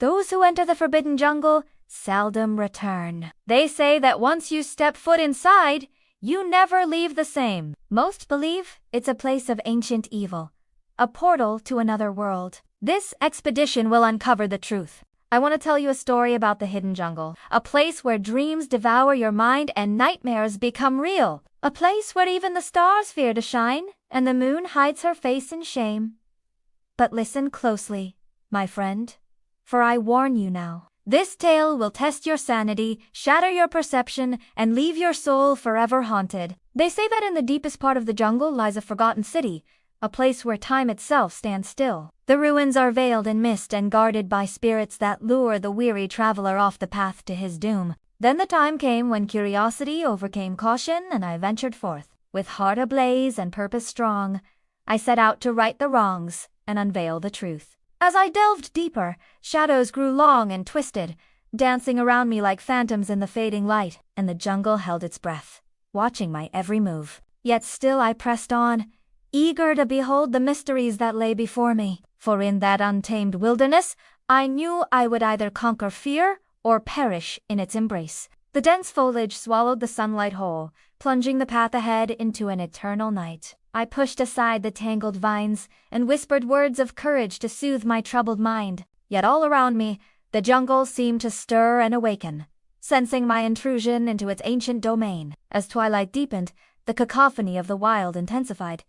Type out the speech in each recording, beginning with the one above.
Those who enter the forbidden jungle seldom return. They say that once you step foot inside, you never leave the same. Most believe it's a place of ancient evil, a portal to another world. This expedition will uncover the truth. I want to tell you a story about the hidden jungle, a place where dreams devour your mind and nightmares become real, a place where even the stars fear to shine and the moon hides her face in shame. But listen closely, my friend, for I warn you now. This tale will test your sanity, shatter your perception, and leave your soul forever haunted. They say that in the deepest part of the jungle lies a forgotten city, a place where time itself stands still. The ruins are veiled in mist and guarded by spirits that lure the weary traveler off the path to his doom. Then the time came when curiosity overcame caution, and I ventured forth. With heart ablaze and purpose strong, I set out to right the wrongs and unveil the truth. As I delved deeper, shadows grew long and twisted, dancing around me like phantoms in the fading light, and the jungle held its breath, watching my every move. Yet still I pressed on, eager to behold the mysteries that lay before me. For in that untamed wilderness, I knew I would either conquer fear or perish in its embrace. The dense foliage swallowed the sunlight whole, plunging the path ahead into an eternal night. I pushed aside the tangled vines and whispered words of courage to soothe my troubled mind. Yet all around me, the jungle seemed to stir and awaken, sensing my intrusion into its ancient domain. As twilight deepened, the cacophony of the wild intensified,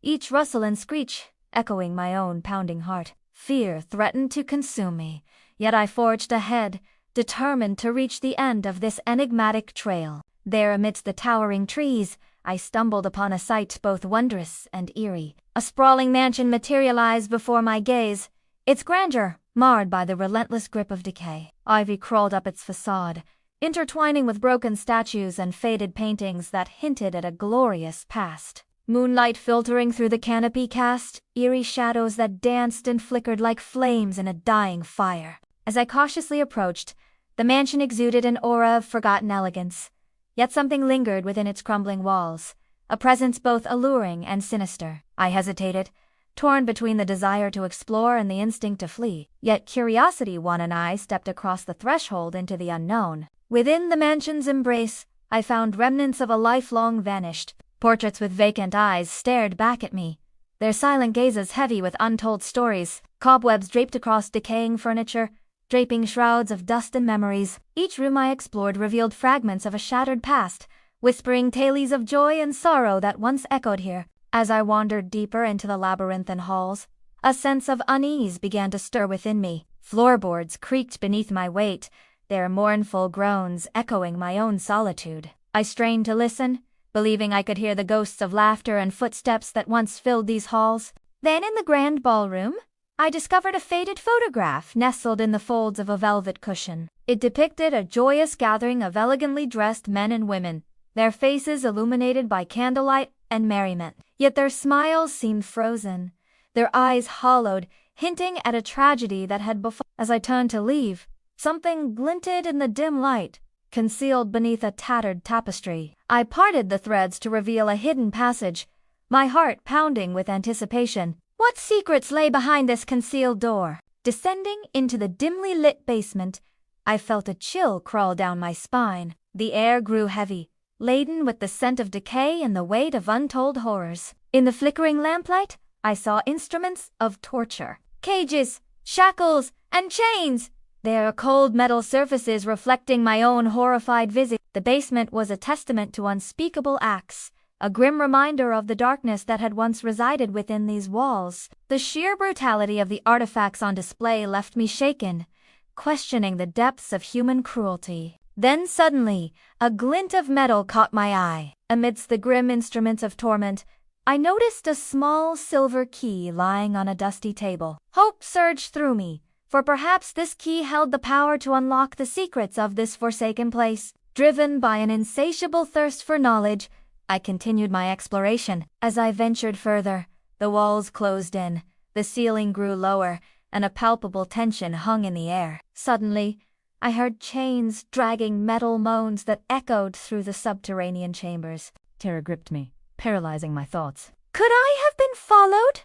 each rustle and screech echoing my own pounding heart. Fear threatened to consume me, yet I forged ahead, determined to reach the end of this enigmatic trail. There, amidst the towering trees, I stumbled upon a sight both wondrous and eerie. A sprawling mansion materialized before my gaze, its grandeur marred by the relentless grip of decay. Ivy crawled up its facade, intertwining with broken statues and faded paintings that hinted at a glorious past. Moonlight filtering through the canopy cast eerie shadows that danced and flickered like flames in a dying fire. As I cautiously approached, the mansion exuded an aura of forgotten elegance, yet something lingered within its crumbling walls, a presence both alluring and sinister. I hesitated, torn between the desire to explore and the instinct to flee. Yet curiosity won, and I stepped across the threshold into the unknown. Within the mansion's embrace, I found remnants of a life long vanished. Portraits with vacant eyes stared back at me, their silent gazes heavy with untold stories. Cobwebs draped across decaying furniture, draping shrouds of dust and memories. Each room I explored revealed fragments of a shattered past, whispering tales of joy and sorrow that once echoed here. As I wandered deeper into the labyrinthine halls, a sense of unease began to stir within me. Floorboards creaked beneath my weight, their mournful groans echoing my own solitude. I strained to listen, believing I could hear the ghosts of laughter and footsteps that once filled these halls. Then in the grand ballroom, I discovered a faded photograph nestled in the folds of a velvet cushion. It depicted a joyous gathering of elegantly dressed men and women, their faces illuminated by candlelight and merriment. Yet their smiles seemed frozen, their eyes hollowed, hinting at a tragedy that had befallen. As I turned to leave, something glinted in the dim light, concealed beneath a tattered tapestry. I parted the threads to reveal a hidden passage, my heart pounding with anticipation. What secrets lay behind this concealed door? Descending into the dimly lit basement, I felt a chill crawl down my spine. The air grew heavy, laden with the scent of decay and the weight of untold horrors. In the flickering lamplight, I saw instruments of torture. Cages, shackles, and chains, their cold metal surfaces reflecting my own horrified visage. The basement was a testament to unspeakable acts, a grim reminder of the darkness that had once resided within these walls. The sheer brutality of the artifacts on display left me shaken, questioning the depths of human cruelty. Then suddenly, a glint of metal caught my eye. Amidst the grim instruments of torment, I noticed a small silver key lying on a dusty table. Hope surged through me, for perhaps this key held the power to unlock the secrets of this forsaken place. Driven by an insatiable thirst for knowledge, I continued my exploration. As I ventured further, the walls closed in, the ceiling grew lower, and a palpable tension hung in the air. Suddenly, I heard chains dragging metal moans that echoed through the subterranean chambers. Terror gripped me, paralyzing my thoughts. Could I have been followed?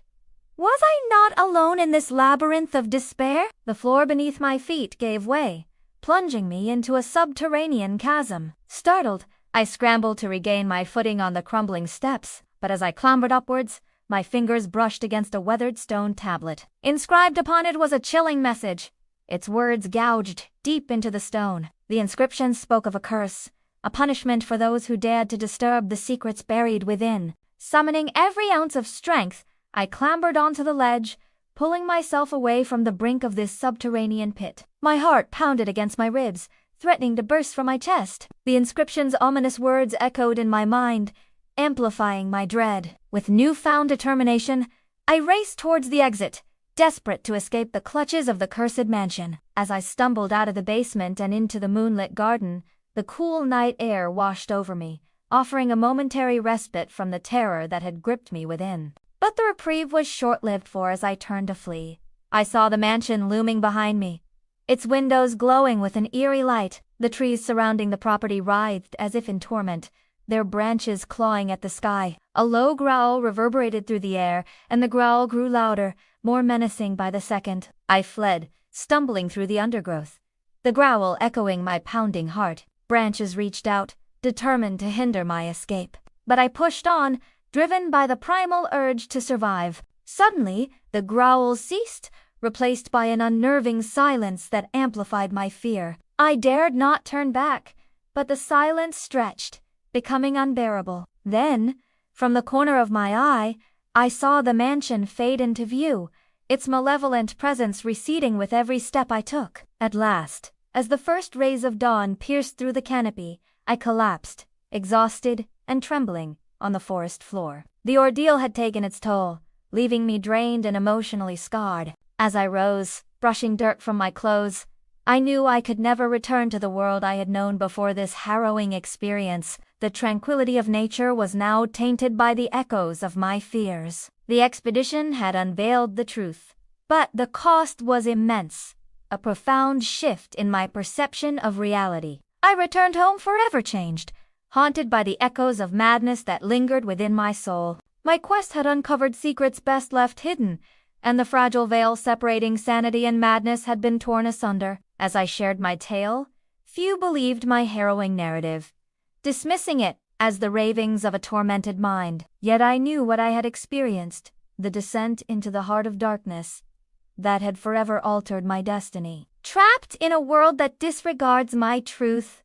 Was I not alone in this labyrinth of despair? The floor beneath my feet gave way, plunging me into a subterranean chasm. Startled, I scrambled to regain my footing on the crumbling steps, but as I clambered upwards, my fingers brushed against a weathered stone tablet. Inscribed upon it was a chilling message, its words gouged deep into the stone. The inscription spoke of a curse, a punishment for those who dared to disturb the secrets buried within. Summoning every ounce of strength, I clambered onto the ledge, pulling myself away from the brink of this subterranean pit. My heart pounded against my ribs, threatening to burst from my chest. The inscription's ominous words echoed in my mind, amplifying my dread. With newfound determination, I raced towards the exit, desperate to escape the clutches of the cursed mansion. As I stumbled out of the basement and into the moonlit garden, the cool night air washed over me, offering a momentary respite from the terror that had gripped me within. But the reprieve was short-lived, for as I turned to flee, I saw the mansion looming behind me, its windows glowing with an eerie light. The trees surrounding the property writhed as if in torment, their branches clawing at the sky. A low growl reverberated through the air, and the growl grew louder, more menacing by the second. I fled, stumbling through the undergrowth, the growl echoing my pounding heart. Branches reached out, determined to hinder my escape. But I pushed on, driven by the primal urge to survive. Suddenly, the growl ceased, replaced by an unnerving silence that amplified my fear. I dared not turn back, but the silence stretched, becoming unbearable. Then, from the corner of my eye, I saw the mansion fade into view, its malevolent presence receding with every step I took. At last, as the first rays of dawn pierced through the canopy, I collapsed, exhausted and trembling, on the forest floor. The ordeal had taken its toll, leaving me drained and emotionally scarred. As I rose, brushing dirt from my clothes, I knew I could never return to the world I had known before this harrowing experience. The tranquility of nature was now tainted by the echoes of my fears. The expedition had unveiled the truth, but the cost was immense, a profound shift in my perception of reality. I returned home forever changed, haunted by the echoes of madness that lingered within my soul. My quest had uncovered secrets best left hidden, and the fragile veil separating sanity and madness had been torn asunder. As I shared my tale, few believed my harrowing narrative, dismissing it as the ravings of a tormented mind. Yet I knew what I had experienced, the descent into the heart of darkness, that had forever altered my destiny. Trapped in a world that disregards my truth,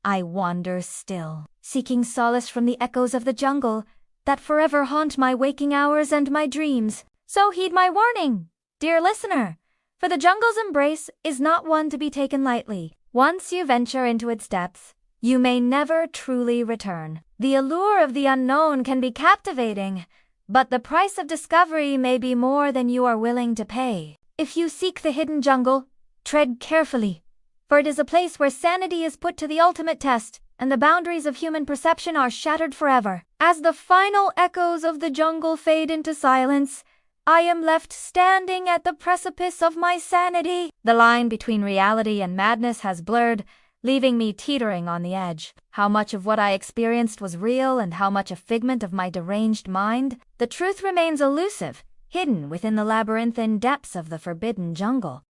I wander still, seeking solace from the echoes of the jungle that forever haunt my waking hours and my dreams. So heed my warning, dear listener, for the jungle's embrace is not one to be taken lightly. Once you venture into its depths, you may never truly return. The allure of the unknown can be captivating, but the price of discovery may be more than you are willing to pay. If you seek the hidden jungle, tread carefully, for it is a place where sanity is put to the ultimate test, and the boundaries of human perception are shattered forever. As the final echoes of the jungle fade into silence, I am left standing at the precipice of my sanity. The line between reality and madness has blurred, leaving me teetering on the edge. How much of what I experienced was real and how much a figment of my deranged mind? The truth remains elusive, hidden within the labyrinthine depths of the forbidden jungle.